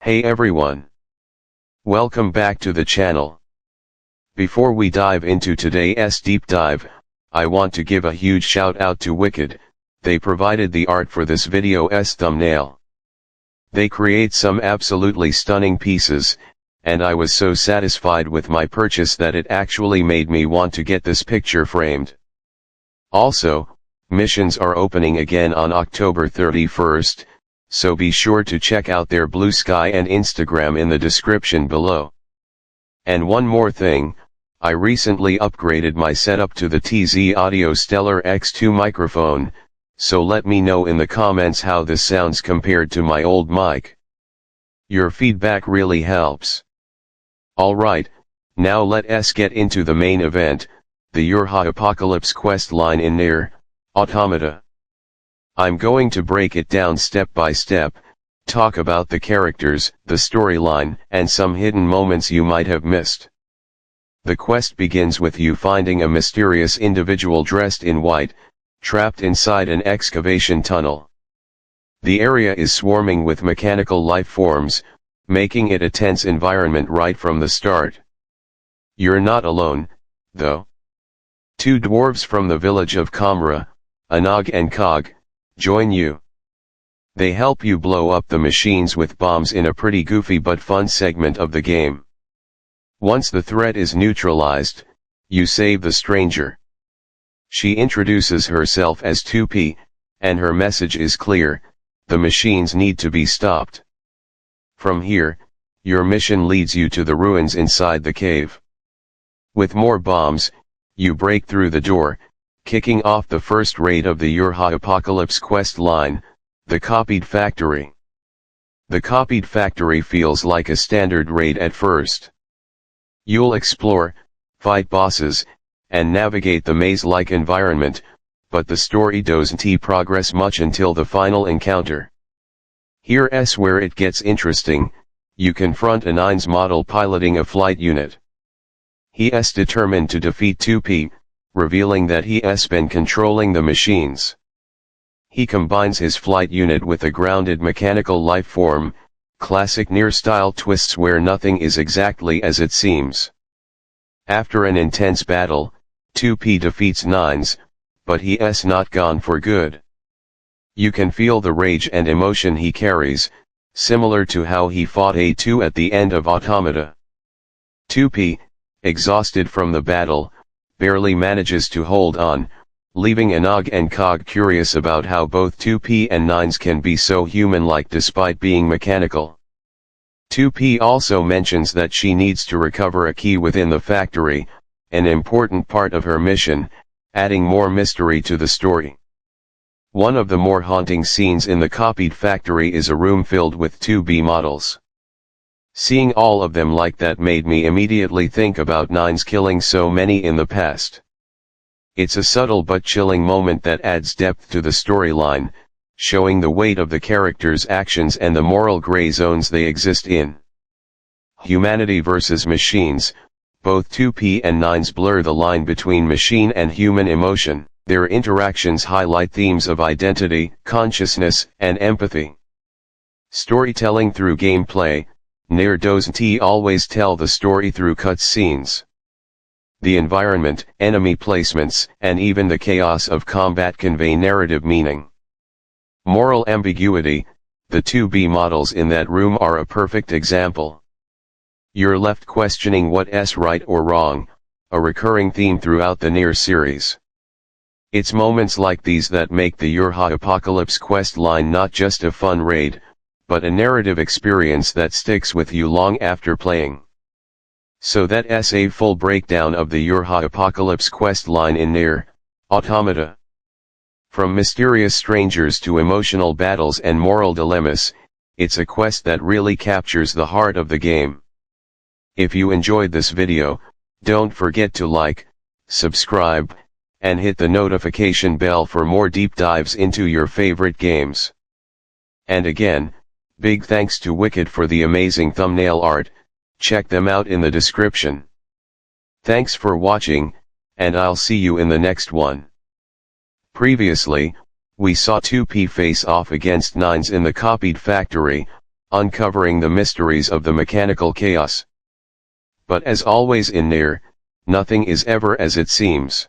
Hey everyone. Welcome back to the channel. Before we dive into today's deep dive, I want to give a huge shout out to khud. They provided the art for this video's thumbnail. They create some absolutely stunning pieces, and I was so satisfied with my purchase that it actually made me want to get this picture framed. Also, missions are opening again on October 31st, so be sure to check out their Blue Sky and Instagram in the description below. And one more thing, I recently upgraded my setup to the TZ Audio Stellar X2 microphone, so let me know in the comments how this sounds compared to my old mic. Your feedback really helps. Alright, now let's get into the main event, the Urha Apocalypse quest line in NieR, Automata. I'm going to break it down step by step, talk about the characters, the storyline, and some hidden moments you might have missed. The quest begins with you finding a mysterious individual dressed in white, trapped inside an excavation tunnel. The area is swarming with mechanical life forms, making it a tense environment right from the start. You're not alone, though. Two dwarves from the village of Kamra, Agar and khud, join you. They help you blow up the machines with bombs in a pretty goofy but fun segment of the game. Once the threat is neutralized, you save the stranger. She introduces herself as 2P, and her message is clear: the machines need to be stopped. From here, your mission leads you to the ruins inside the cave. With more bombs, you break through the door, kicking off the first raid of the Urha Apocalypse quest line, the Copied Factory. The Copied Factory feels like a standard raid at first. You'll explore, fight bosses, and navigate the maze-like environment, but the story doesn't progress much until the final encounter. Here's where it gets interesting. You confront a NieR's model piloting a flight unit. He's determined to defeat 2P, revealing that he's been controlling the machines. He combines his flight unit with a grounded mechanical life form, classic NieR-style twists where nothing is exactly as it seems. After an intense battle, 2P defeats NieR's, but he's not gone for good. You can feel the rage and emotion he carries, similar to how he fought A2 at the end of Automata. 2P, exhausted from the battle, barely manages to hold on, leaving Agar and khud curious about how both 2P and NieR's can be so human-like despite being mechanical. 2P also mentions that she needs to recover a key within the factory, an important part of her mission, adding more mystery to the story. One of the more haunting scenes in the Copied Factory is a room filled with 2B models. Seeing all of them like that made me immediately think about NieR's killing so many in the past. It's a subtle but chilling moment that adds depth to the storyline, showing the weight of the characters' actions and the moral gray zones they exist in. Humanity versus machines. Both 2P and NieR's blur the line between machine and human emotion. Their interactions highlight themes of identity, consciousness, and empathy. Storytelling through gameplay. NieR doesn't always tell the story through cutscenes. The environment, enemy placements, and even the chaos of combat convey narrative meaning. Moral ambiguity. The 2B models in that room are a perfect example. You're left questioning what's right or wrong, a recurring theme throughout the NieR series. It's moments like these that make the Urha Apocalypse quest line not just a fun raid, but a narrative experience that sticks with you long after playing. So that's a full breakdown of the Urha Apocalypse quest line in NieR, Automata. From mysterious strangers to emotional battles and moral dilemmas, it's a quest that really captures the heart of the game. If you enjoyed this video, don't forget to like, subscribe, and hit the notification bell for more deep dives into your favorite games. And again, big thanks to khud for the amazing thumbnail art. Check them out in the description. Thanks for watching, and I'll see you in the next one. Previously, we saw 2P face off against NieR's in the Copied Factory, uncovering the mysteries of the mechanical chaos. But as always in NieR, nothing is ever as it seems.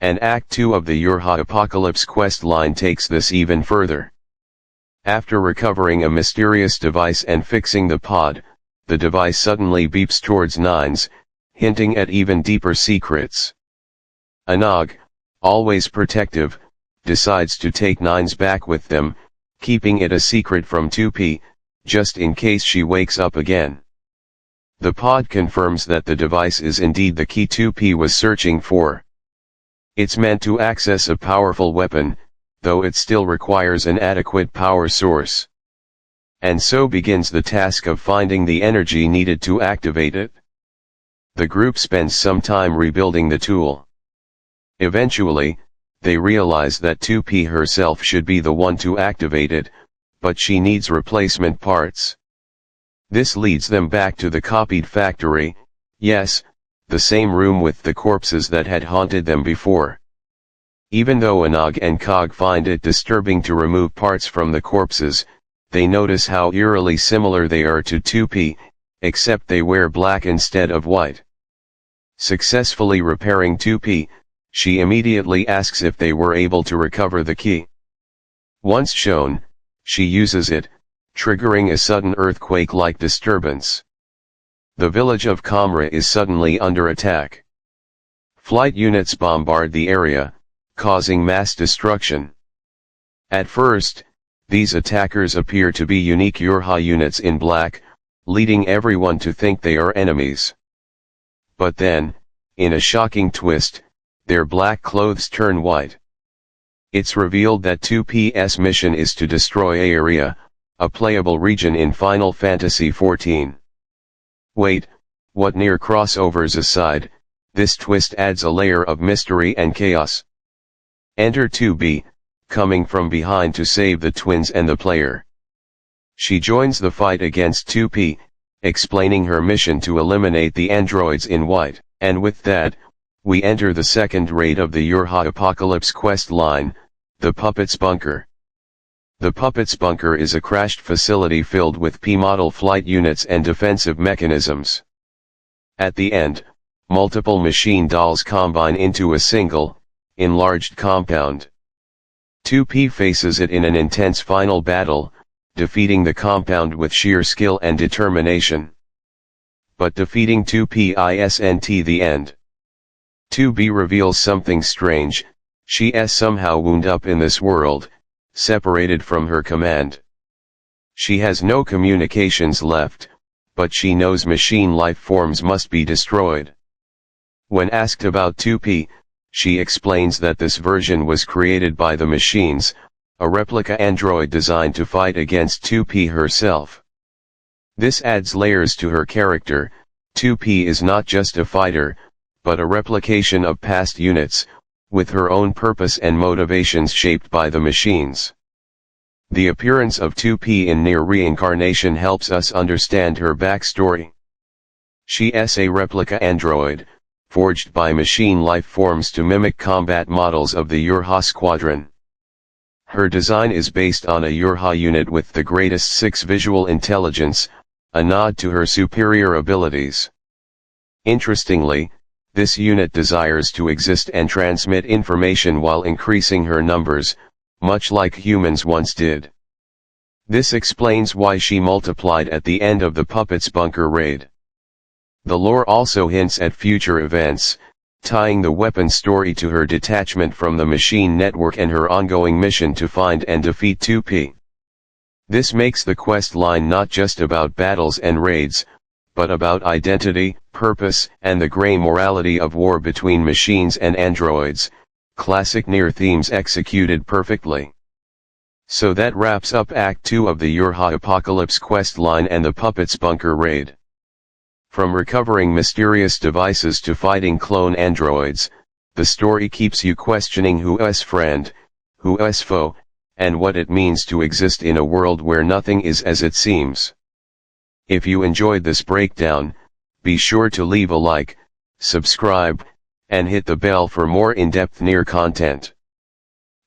And Act 2 of the Urha Apocalypse quest line takes this even further. After recovering a mysterious device and fixing the pod, the device suddenly beeps towards Nines, hinting at even deeper secrets. Anog, always protective, decides to take Nines back with them, keeping it a secret from 2P, just in case she wakes up again. The pod confirms that the device is indeed the key 2P was searching for. It's meant to access a powerful weapon, though it still requires an adequate power source. And so begins the task of finding the energy needed to activate it. The group spends some time rebuilding the tool. Eventually, they realize that 2P herself should be the one to activate it, but she needs replacement parts. This leads them back to the copied factory, yes, the same room with the corpses that had haunted them before. Even though Anog and Khud find it disturbing to remove parts from the corpses, they notice how eerily similar they are to 2P, except they wear black instead of white. Successfully repairing 2P, she immediately asks if they were able to recover the key. Once shown, she uses it, triggering a sudden earthquake-like disturbance. The village of Kamra is suddenly under attack. Flight units bombard the area, causing mass destruction. At first, these attackers appear to be unique Urha units in black, leading everyone to think they are enemies. But then, in a shocking twist, their black clothes turn white. It's revealed that 2P's mission is to destroy Area, a playable region in Final Fantasy XIV. Wait, what NieR crossovers aside, this twist adds a layer of mystery and chaos. Enter 2B, coming from behind to save the twins and the player. She joins the fight against 2P, explaining her mission to eliminate the androids in white, and with that, we enter the second raid of the Urha Apocalypse quest line, the Puppets Bunker. The Puppets Bunker is a crashed facility filled with P-model flight units and defensive mechanisms. At the end, multiple machine dolls combine into a single, enlarged compound. 2P faces it in an intense final battle, defeating the compound with sheer skill and determination. But defeating 2P isn't the end. 2B reveals something strange, she's somehow wound up in this world, separated from her command. She has no communications left, but she knows machine life forms must be destroyed. When asked about 2P, she explains that this version was created by the machines, a replica android designed to fight against 2P herself. This adds layers to her character. 2P is not just a fighter, but a replication of past units, with her own purpose and motivations shaped by the machines. The appearance of 2P in NieR Reincarnation helps us understand her backstory. She's a replica android, forged by machine life forms to mimic combat models of the Urha Squadron. Her design is based on a Urha unit with the greatest 6 visual intelligence, a nod to her superior abilities. Interestingly, this unit desires to exist and transmit information while increasing her numbers, much like humans once did. This explains why she multiplied at the end of the Puppets Bunker raid. The lore also hints at future events, tying the weapon story to her detachment from the machine network and her ongoing mission to find and defeat 2P. This makes the quest line not just about battles and raids, but about identity, purpose, and the gray morality of war between machines and androids, classic NieR themes executed perfectly. So that wraps up Act 2 of the Urha Apocalypse quest line and the Puppets Bunker raid. From recovering mysterious devices to fighting clone androids, the story keeps you questioning who's friend, who's foe, and what it means to exist in a world where nothing is as it seems. If you enjoyed this breakdown, be sure to leave a like, subscribe, and hit the bell for more in-depth NieR content.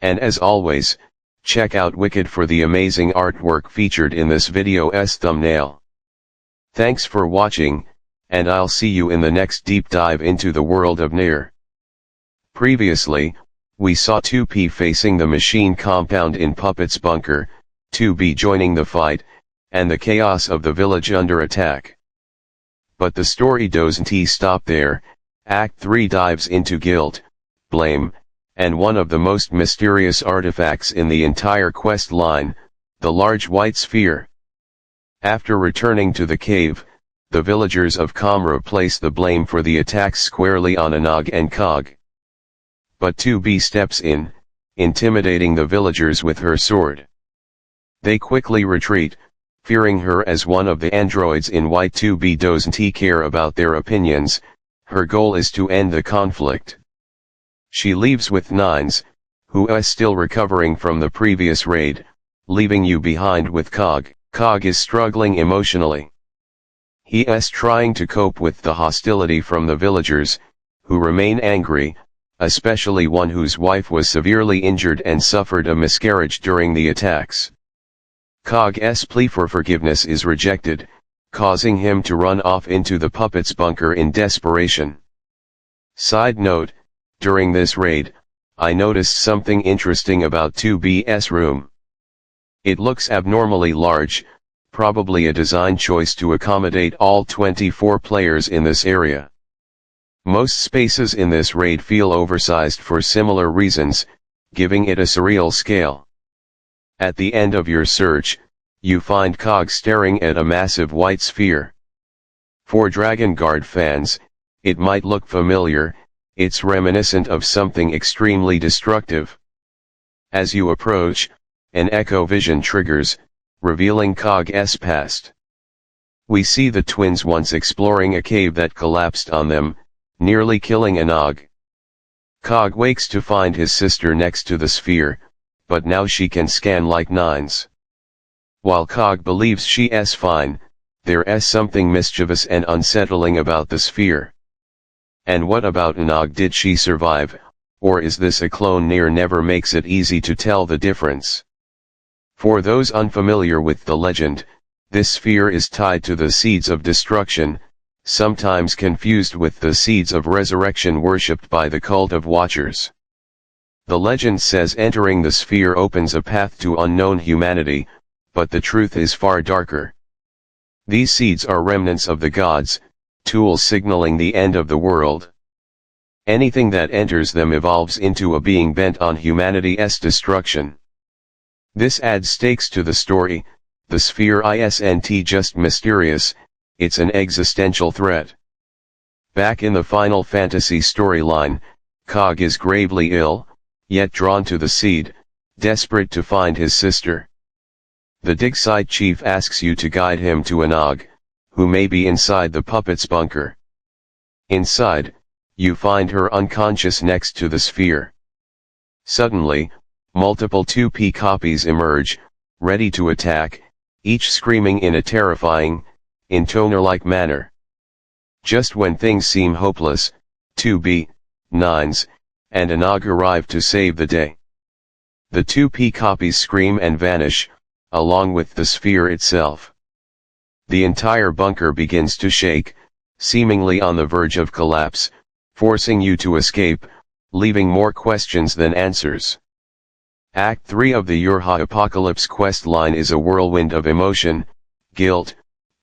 And as always, Check out Wicked for the amazing artwork featured in this video's thumbnail. Thanks for watching, and I'll see you in the next deep dive into the world of NieR. Previously, we saw 2P facing the machine compound in Puppet's bunker, 2B joining the fight, and the chaos of the village under attack. But the story doesn't stop there. Act 3 dives into guilt, blame, and one of the most mysterious artifacts in the entire quest line, the large white sphere. After returning to the cave, the villagers of Kamra place the blame for the attacks squarely on Agar and khud. But 2B steps in, intimidating the villagers with her sword. They quickly retreat, fearing her as one of the androids in white. 2B doesn't care about their opinions, her goal is to end the conflict. She leaves with Nines, who is still recovering from the previous raid, leaving you behind with khud. Khud is struggling emotionally. He is trying to cope with the hostility from the villagers, who remain angry, especially one whose wife was severely injured and suffered a miscarriage during the attacks. Khud's plea for forgiveness is rejected, causing him to run off into the puppet's bunker in desperation. Side note, during this raid, I noticed something interesting about 2B's room. It looks abnormally large, probably a design choice to accommodate all 24 players in this area. Most spaces in this raid feel oversized for similar reasons, giving it a surreal scale. At the end of your search, you find khud staring at a massive white sphere. For Dragon Guard fans, it might look familiar. It's reminiscent of something extremely destructive. As you approach, an echo vision triggers, revealing khud's past. We see the twins once exploring a cave that collapsed on them, nearly killing Agar. Khud wakes to find his sister next to the sphere, but now she can scan like Nines. While khud believes she is fine, there is something mischievous and unsettling about the sphere. And what about Agar? Did she survive, or is this a clone? NieR never makes it easy to tell the difference. For those unfamiliar with the legend, this sphere is tied to the seeds of destruction, sometimes confused with the seeds of resurrection worshipped by the cult of Watchers. The legend says entering the sphere opens a path to unknown humanity, but the truth is far darker. These seeds are remnants of the gods, tools signaling the end of the world. Anything that enters them evolves into a being bent on humanity's destruction. This adds stakes to the story. The sphere isn't just mysterious, it's an existential threat. Back in the Final Fantasy storyline, khud is gravely ill, yet drawn to the seed, desperate to find his sister. The dig site chief asks you to guide him to Agar, who may be inside the puppet's bunker. Inside, you find her unconscious next to the sphere. Suddenly, multiple 2P copies emerge, ready to attack, each screaming in a terrifying, intoner-like manner. Just when things seem hopeless, 2B, Nines, and Agar arrive to save the day. The 2P copies scream and vanish, along with the sphere itself. The entire bunker begins to shake, seemingly on the verge of collapse, forcing you to escape, leaving more questions than answers. Act 3 of the YoRHa Apocalypse quest line is a whirlwind of emotion, guilt,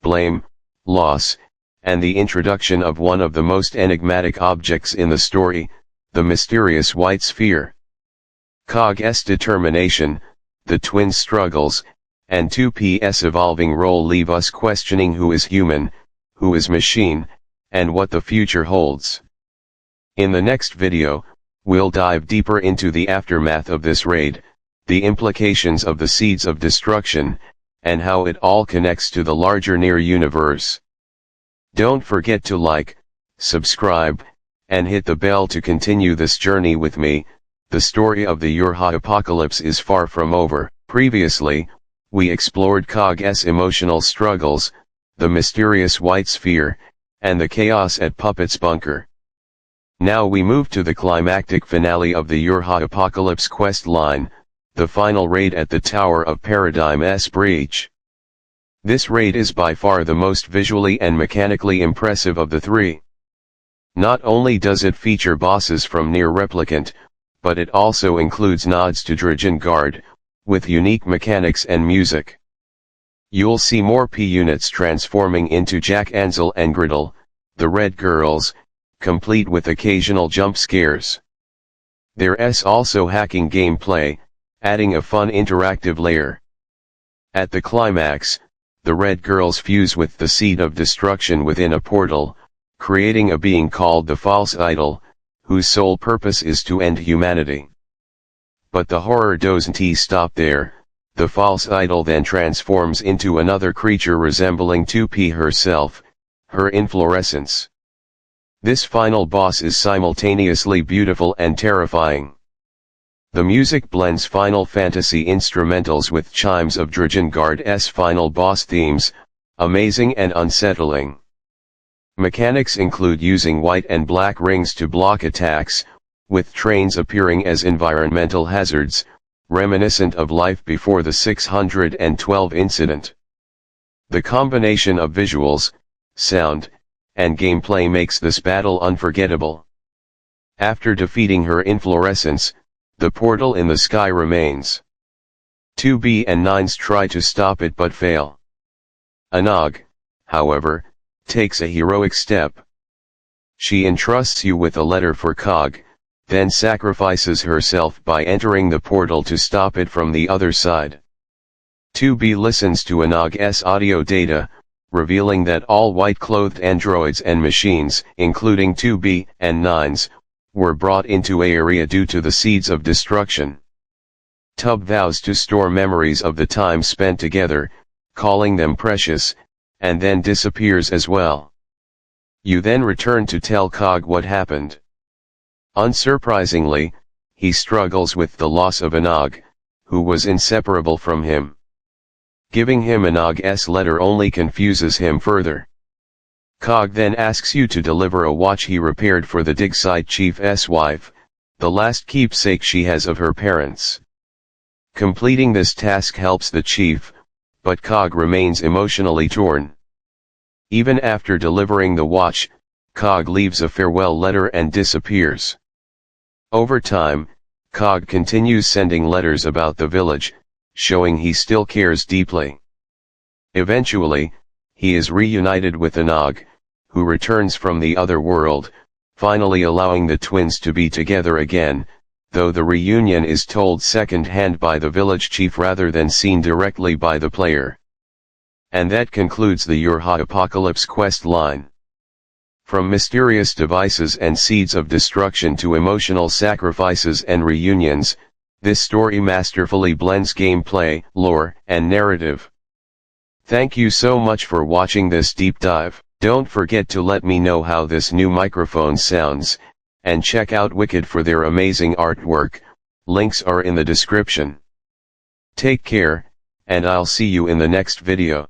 blame, loss, and the introduction of one of the most enigmatic objects in the story, the mysterious white sphere. khud's determination, the twins' struggles, and 2P's evolving role leave us questioning who is human, who is machine, and what the future holds. In the next video, we'll dive deeper into the aftermath of this raid, the implications of the seeds of destruction, and how it all connects to the larger NieR universe. Don't forget to like, subscribe, and hit the bell to continue this journey with me. The story of the YoRHa Apocalypse is far from over. Previously, we explored khud's emotional struggles, the mysterious white sphere, and the chaos at Puppet's bunker. Now we move to the climactic finale of the YoRHa Apocalypse quest line, the final raid at the Tower of Paradigm's breach. This raid is by far the most visually and mechanically impressive of the three. Not only does it feature bosses from NieR Replicant, but it also includes nods to Drakengard, with unique mechanics and music. You'll see more P units transforming into Jack Ansel and Gretel, the Red Girls, complete with occasional jump scares. There's also hacking gameplay, adding a fun interactive layer. At the climax, the Red Girls fuse with the Seed of Destruction within a portal, creating a being called the False Idol, whose sole purpose is to end humanity. But the horror doesn't stop there. The False Idol then transforms into another creature resembling 2P herself, her inflorescence. This final boss is simultaneously beautiful and terrifying. The music blends Final Fantasy instrumentals with chimes of Drakengard's final boss themes, amazing and unsettling. Mechanics include using white and black rings to block attacks, with trains appearing as environmental hazards, reminiscent of life before the 612 incident. The combination of visuals, sound, and gameplay makes this battle unforgettable. After defeating her inflorescence, the portal in the sky remains. 2B and 9s try to stop it but fail. Anog, however, takes a heroic step. She entrusts you with a letter for khud, then sacrifices herself by entering the portal to stop it from the other side. 2B listens to Anog's audio data, revealing that all white-clothed androids and machines, including 2B and 9s, were brought into a area due to the Seeds of Destruction. Tub vows to store memories of the time spent together, calling them precious, and then disappears as well. You then return to tell khud what happened. Unsurprisingly, he struggles with the loss of Anog, who was inseparable from him. Giving him Anog's letter only confuses him further. Khud then asks you to deliver a watch he repaired for the dig site chief's wife, the last keepsake she has of her parents. Completing this task helps the chief, but khud remains emotionally torn. Even after delivering the watch, khud leaves a farewell letter and disappears. Over time, khud continues sending letters about the village, showing he still cares deeply. Eventually, he is reunited with Anog, who returns from the other world, finally allowing the twins to be together again, though the reunion is told second-hand by the village chief rather than seen directly by the player. And that concludes the YoRHa Apocalypse quest line. From mysterious devices and seeds of destruction to emotional sacrifices and reunions, this story masterfully blends gameplay, lore, and narrative. Thank you so much for watching this deep dive. Don't forget to let me know how this new microphone sounds, and check out Wicked for their amazing artwork. Links are in the description. Take care, and I'll see you in the next video.